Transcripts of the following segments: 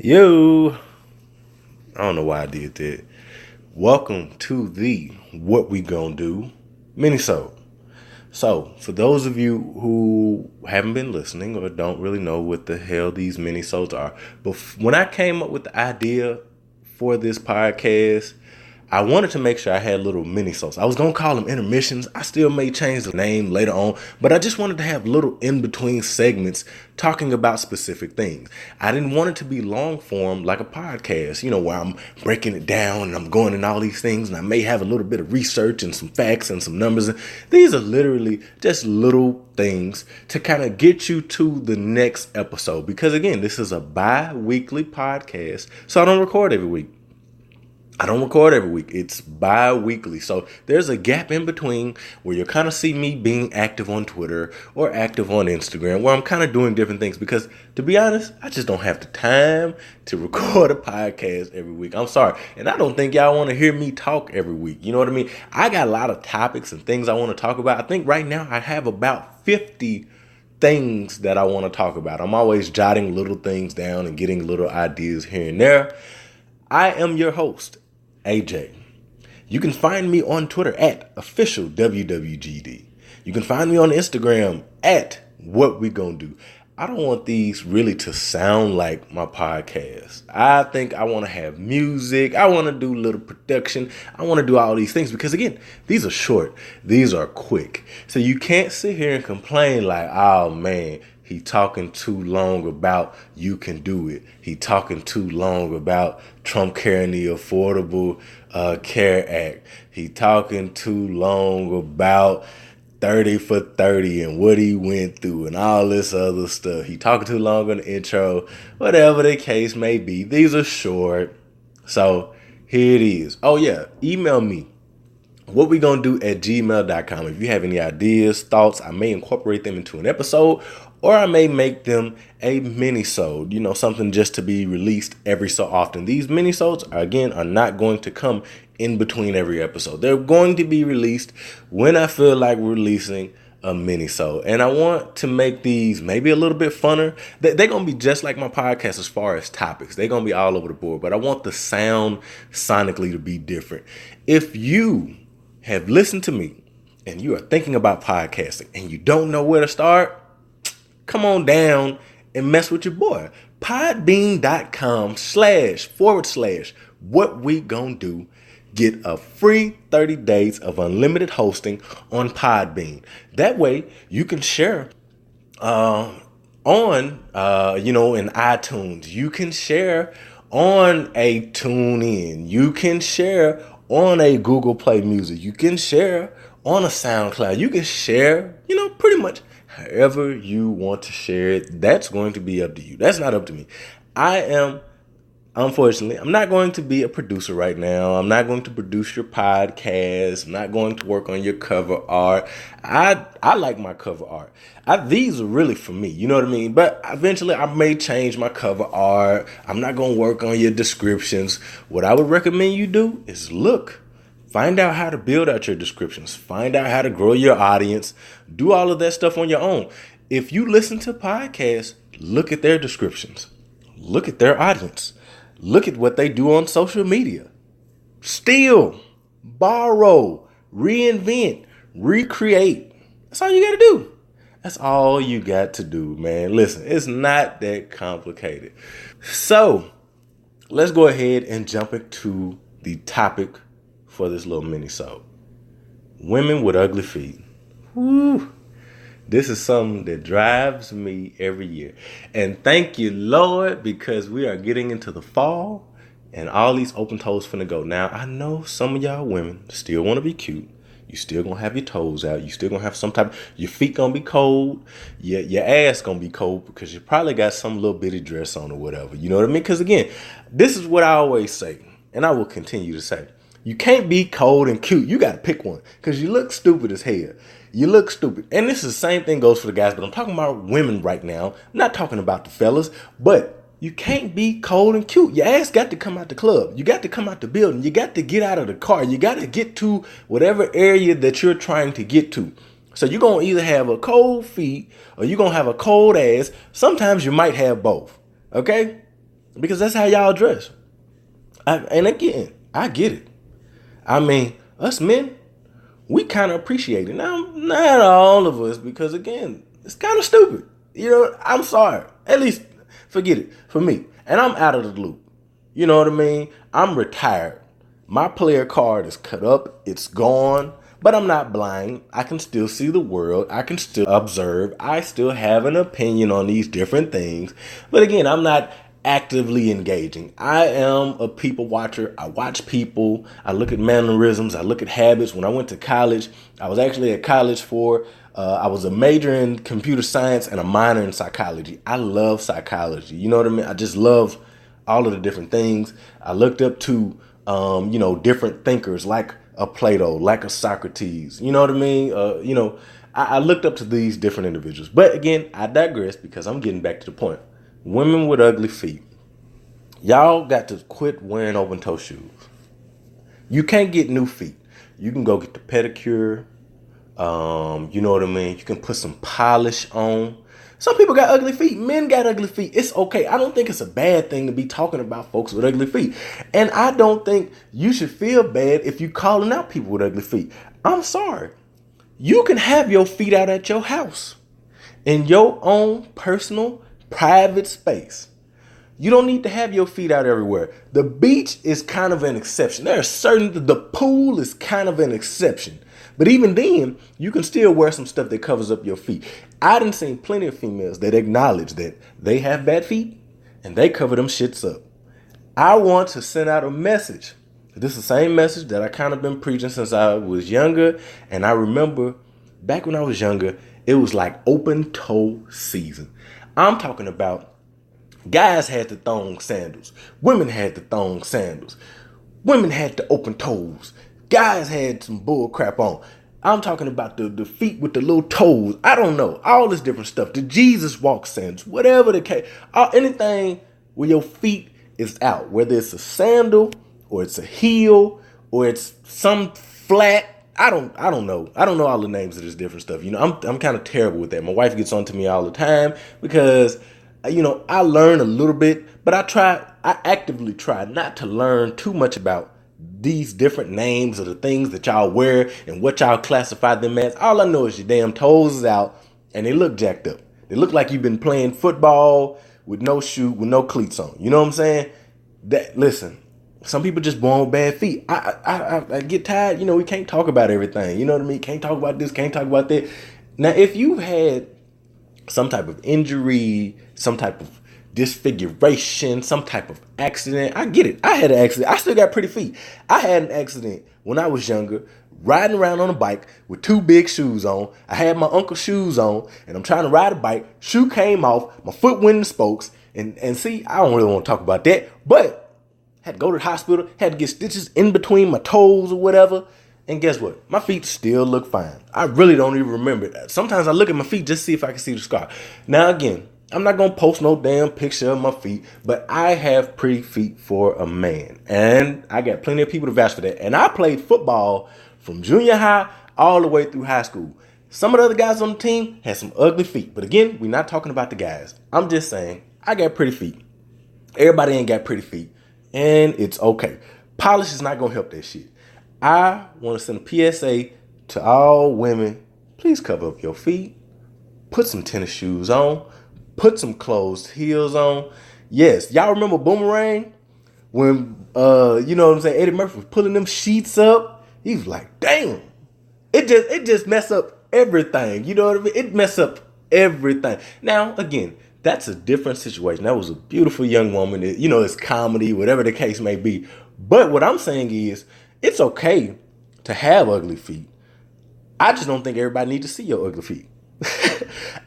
Yo, I don't know why I did that. Welcome to the What We Gonna Do Minisode. So, for those of you who haven't been listening or don't really know what the hell these minisodes are, but when I came up with the idea for this podcast, I wanted to make sure I had little minisodes. I was gonna call them intermissions. I still may change the name later on, but I just wanted to have little in-between segments talking about specific things. I didn't want it to be long form like a podcast, where I'm breaking it down and I'm going in all these things, and I may have a little bit of research and some facts and some numbers. These are literally just little things to kind of get you to the next episode. Because again, this is a bi-weekly podcast, so I don't record every week. It's bi-weekly. So there's a gap in between where you'll kind of see me being active on Twitter or active on Instagram, where I'm kind of doing different things because, to be honest, I just don't have the time to record a podcast every week. I'm sorry. And I don't think y'all want to hear me talk every week. You know what I mean? I got a lot of topics and things I want to talk about. I think right now I have about 50 things that I want to talk about. I'm always jotting little things down and getting little ideas here and there. I am your host, AJ. You can find me on Twitter at official WWGD. You can find me on Instagram at What We Gonna Do. I don't want these really to sound like my podcast. I think I want to have music. I want to do a little production. I want to do all these things because, again, these are short. These are quick. So you can't sit here and complain like, oh, man, he talking too long about you can do it. He talking too long about Trump carrying the Affordable Care Act. He talking too long about 30 for 30 and what he went through and all this other stuff. He talking too long on the intro. Whatever the case may be. These are short. So here it is. Oh yeah, email me. What we gonna do at gmail.com. If you have any ideas, thoughts, I may incorporate them into an episode, or I may make them a minisode, something just to be released every so often. These minisodes, again, are not going to come in between every episode. They're going to be released when I feel like releasing a minisode. And I want to make these maybe a little bit funner. They're going to be just like my podcast as far as topics. They're going to be all over the board, but I want the sound sonically to be different. If you have listened to me and you are thinking about podcasting and you don't know where to start, come on down and mess with your boy. Podbean.com//what we gonna do. Get a free 30 days of unlimited hosting on Podbean. That way you can share in iTunes. You can share on a TuneIn. You can share on a Google Play Music. You can share on a SoundCloud. You can share, pretty much however you want to share it. That's going to be up to you. That's not up to me. Unfortunately, I'm not going to be a producer right now. I'm not going to produce your podcast. I'm not going to work on your cover art. I like my cover art. These are really for me, you know what I mean? But eventually I may change my cover art. I'm not going to work on your descriptions. What I would recommend you do is find out how to build out your descriptions. Find out how to grow your audience. Do all of that stuff on your own. If you listen to podcasts, look at their descriptions. Look at their audience. Look at what they do on social media. Steal, borrow, reinvent, recreate. That's all you got to do. That's all you got to do, man. Listen, it's not that complicated. So let's go ahead and jump into the topic for this little minisode. Women with ugly feet. Woo. This is something that drives me every year. And thank you, Lord, because we are getting into the fall and all these open toes finna go. Now, I know some of y'all women still want to be cute. You still gonna have your toes out. You still gonna have your feet gonna be cold. Your ass gonna be cold because you probably got some little bitty dress on or whatever. You know what I mean? Because again, this is what I always say, and I will continue to say. You can't be cold and cute. You got to pick one because you look stupid as hell. You look stupid. And this is the same thing goes for the guys, but I'm talking about women right now. I'm not talking about the fellas, but you can't be cold and cute. Your ass got to come out the club. You got to come out the building. You got to get out of the car. You got to get to whatever area that you're trying to get to. So you're going to either have a cold feet or you're going to have a cold ass. Sometimes you might have both. Okay? because that's how y'all dress. And again, I get it. I mean, us men, we kind of appreciate it. Now, not all of us, because again, it's kind of stupid. You know, I'm sorry. At least, forget it, for me. And I'm out of the loop. You know what I mean? I'm retired. My player card is cut up. It's gone. But I'm not blind. I can still see the world. I can still observe. I still have an opinion on these different things. But again, I'm not actively engaging. I am a people watcher. I watch people. I look at mannerisms. I look at habits. When I went to college, I was actually at college I was a major in computer science and a minor in psychology. I love psychology. You know what I mean? I just love all of the different things. I looked up to, different thinkers like a Plato, like a Socrates. You know what I mean? I looked up to these different individuals. But again, I digress because I'm getting back to the point. Women with ugly feet. Y'all got to quit wearing open toe shoes. You can't get new feet. You can go get the pedicure. You know what I mean? You can put some polish on. Some people got ugly feet. Men got ugly feet. It's okay. I don't think it's a bad thing to be talking about folks with ugly feet. And I don't think you should feel bad if you calling out people with ugly feet. I'm sorry. You can have your feet out at your house in your own personal private space. You don't need to have your feet out everywhere. The beach is kind of an exception. The pool is kind of an exception. But even then, you can still wear some stuff that covers up your feet. I done seen plenty of females that acknowledge that they have bad feet and they cover them shits up. I want to send out a message. This is the same message that I kind of been preaching since I was younger. And I remember back when I was younger, it was like open toe season. I'm talking about guys had the thong sandals. Women had the thong sandals. Women had the open toes. Guys had some bull crap on. I'm talking about the feet with the little toes. I don't know. All this different stuff. The Jesus walk sandals. Whatever the case. Anything where your feet is out. Whether it's a sandal or it's a heel or it's some flat. I don't know. I don't know all the names of this different stuff. You know, I'm kind of terrible with that. My wife gets on to me all the time because, I learn a little bit, but I actively try not to learn too much about these different names of the things that y'all wear and what y'all classify them as. All I know is your damn toes is out and they look jacked up. They look like you've been playing football with no shoe, with no cleats on. You know what I'm saying? Listen, some people just born with bad feet. I get tired. We can't talk about everything. You know what I mean? Can't talk about this, can't talk about that. Now, if you had some type of injury, some type of disfiguration, some type of accident, I get it. I had an accident. I still got pretty feet. I had an accident when I was younger, riding around on a bike with two big shoes on. I had my uncle's shoes on, and I'm trying to ride a bike. Shoe came off. My foot went in the spokes. And see, I don't really want to talk about that, but had to go to the hospital, had to get stitches in between my toes or whatever. And guess what? My feet still look fine. I really don't even remember that. Sometimes I look at my feet just to see if I can see the scar. Now, again, I'm not going to post no damn picture of my feet, but I have pretty feet for a man. And I got plenty of people to vouch for that. And I played football from junior high all the way through high school. Some of the other guys on the team had some ugly feet. But again, we're not talking about the guys. I'm just saying, I got pretty feet. Everybody ain't got pretty feet. And it's okay. Polish is not going to help that shit. I want to send a PSA to all women. Please cover up your feet. Put some tennis shoes on. Put some closed heels on. Yes, y'all remember Boomerang? When, you know what I'm saying, Eddie Murphy was pulling them sheets up. He was like, damn. It just messed up everything. You know what I mean? It messed up everything. Now, again, that's a different situation. That was a beautiful young woman. It's comedy, whatever the case may be. But what I'm saying is, it's okay to have ugly feet. I just don't think everybody needs to see your ugly feet.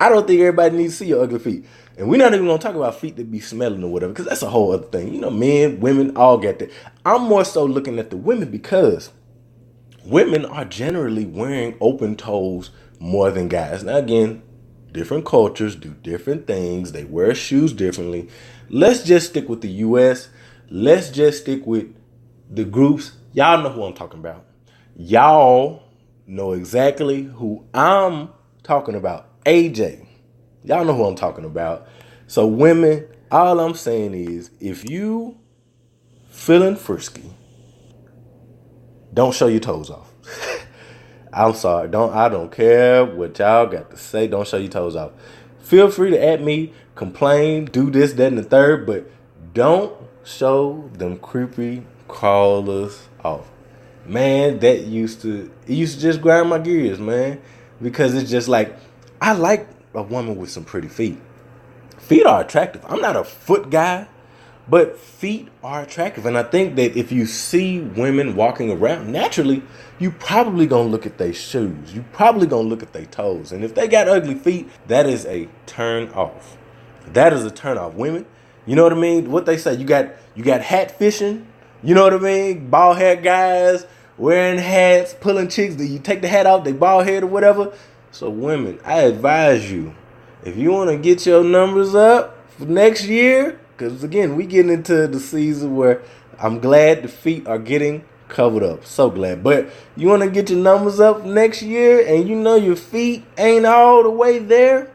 I don't think everybody needs to see your ugly feet. And we're not even going to talk about feet that be smelling or whatever, because that's a whole other thing. Men, women, all get that. I'm more so looking at the women because women are generally wearing open toes more than guys. Now, again, different cultures do different things. They wear shoes differently. Let's just stick with the U.S. Let's just stick with the groups. Y'all know who I'm talking about. Y'all know exactly who I'm talking about. AJ. Y'all know who I'm talking about. So women, All I'm saying is, if you feeling frisky, don't show your toes off. I'm sorry. I don't care what y'all got to say. Don't show your toes off. Feel free to at me, complain, do this, that, and the third, but don't show them creepy crawlers off. Man, it used to just grind my gears, man. Because it's just like, I like a woman with some pretty feet. Feet are attractive. I'm not a foot guy, but feet are attractive. And I think that if you see women walking around, naturally, you probably gonna look at their shoes. You probably gonna look at their toes. And if they got ugly feet, that is a turn off. That is a turn off. Women, you know what I mean? What they say, you got hat fishing, you know what I mean? Bald head guys wearing hats, pulling chicks. You take the hat off, they bald head or whatever. So women, I advise you, if you want to get your numbers up for next year, because again, we getting into the season where I'm glad the feet are getting covered up. So glad. But you want to get your numbers up next year and you know your feet ain't all the way there,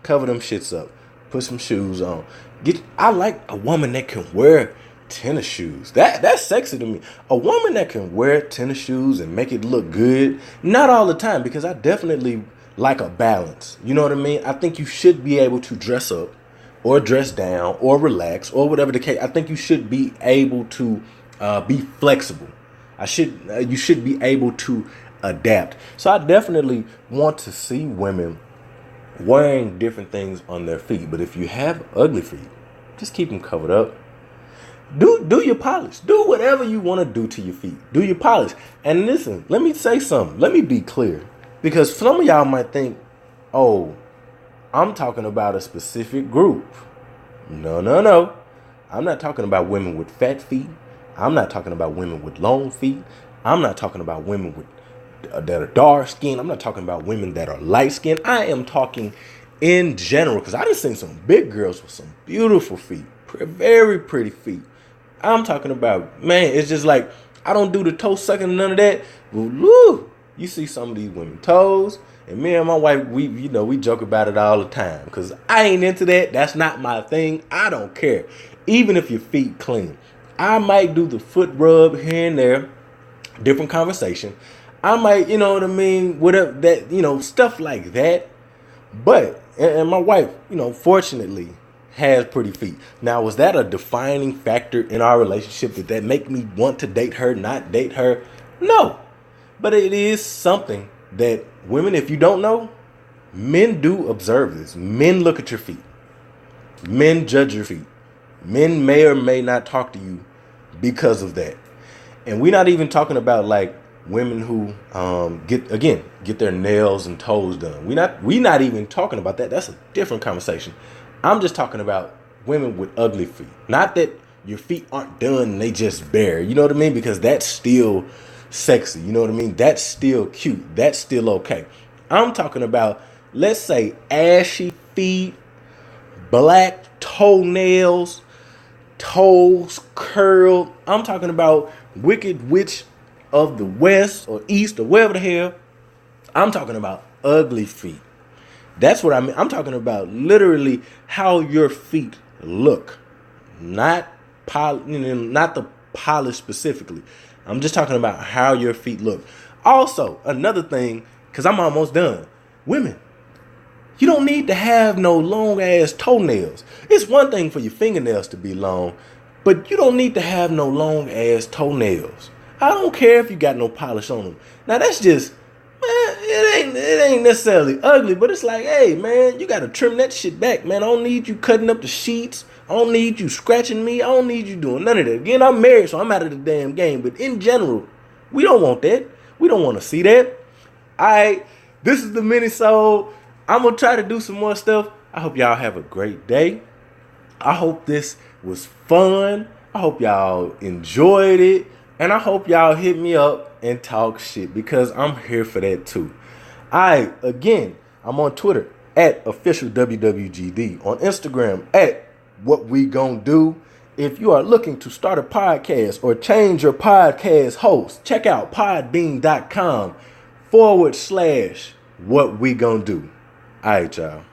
cover them shits up. Put some shoes on. I like a woman that can wear tennis shoes. That's sexy to me. A woman that can wear tennis shoes and make it look good. Not all the time, because I definitely like a balance. You know what I mean? I think you should be able to dress up or dress down or relax or whatever the case. I think you should be able to be flexible. You should be able to adapt. So I definitely want to see women wearing different things on their feet. But if you have ugly feet, just keep them covered up. Do your polish. Do whatever you want to do to your feet. Do your polish. And listen, let me say something. Let me be clear. Because some of y'all might think, oh, I'm talking about a specific group. No. I'm not talking about women with fat feet. I'm not talking about women with long feet. I'm not talking about women with that are dark skinned. I'm not talking about women that are light skinned. I am talking in general, because I just seen some big girls with some beautiful feet, very pretty feet. I'm talking about, man, it's just like, I don't do the toe sucking, none of that. Woo! You see some of these women's toes, and me and my wife, we joke about it all the time, because I ain't into that. That's not my thing. I don't care. Even if your feet clean, I might do the foot rub here and there, different conversation. I might, you know what I mean, whatever that, stuff like that. But, and my wife, fortunately, has pretty feet. Now, was that a defining factor in our relationship? Did that make me want to date her, not date her? No. But it is something that women, if you don't know, men do observe this. Men look at your feet. Men judge your feet. Men may or may not talk to you because of that. And we're not even talking about like women who get their nails and toes done. We're not even talking about that. That's a different conversation. I'm just talking about women with ugly feet. Not that your feet aren't done and they just bare. You know what I mean? Because that's still sexy. You know what I mean? That's still cute. That's still okay. I'm talking about, let's say, ashy feet, black toenails, toes curled. I'm talking about Wicked Witch of the West or East or wherever the hell. I'm talking about ugly feet. That's what I mean. I'm talking about literally how your feet look, not the polish specifically. I'm just talking about how your feet look. Also, another thing, because I'm almost done. Women, you don't need to have no long ass toenails. It's one thing for your fingernails to be long, but you don't need to have no long ass toenails. I don't care if you got no polish on them. Now that's just, man, it ain't necessarily ugly, but it's like, hey, man, you got to trim that shit back, man. I don't need you cutting up the sheets. I don't need you scratching me. I don't need you doing none of that. Again, I'm married, so I'm out of the damn game. But in general, we don't want that. We don't want to see that. All right, this is the Minisode. I'm going to try to do some more stuff. I hope y'all have a great day. I hope this was fun. I hope y'all enjoyed it. And I hope y'all hit me up and talk shit, because I'm here for that too. Again, I'm on Twitter at officialWWGD, on Instagram at whatwegondo. If you are looking to start a podcast or change your podcast host, check out podbean.com/whatwegondo. All right, y'all.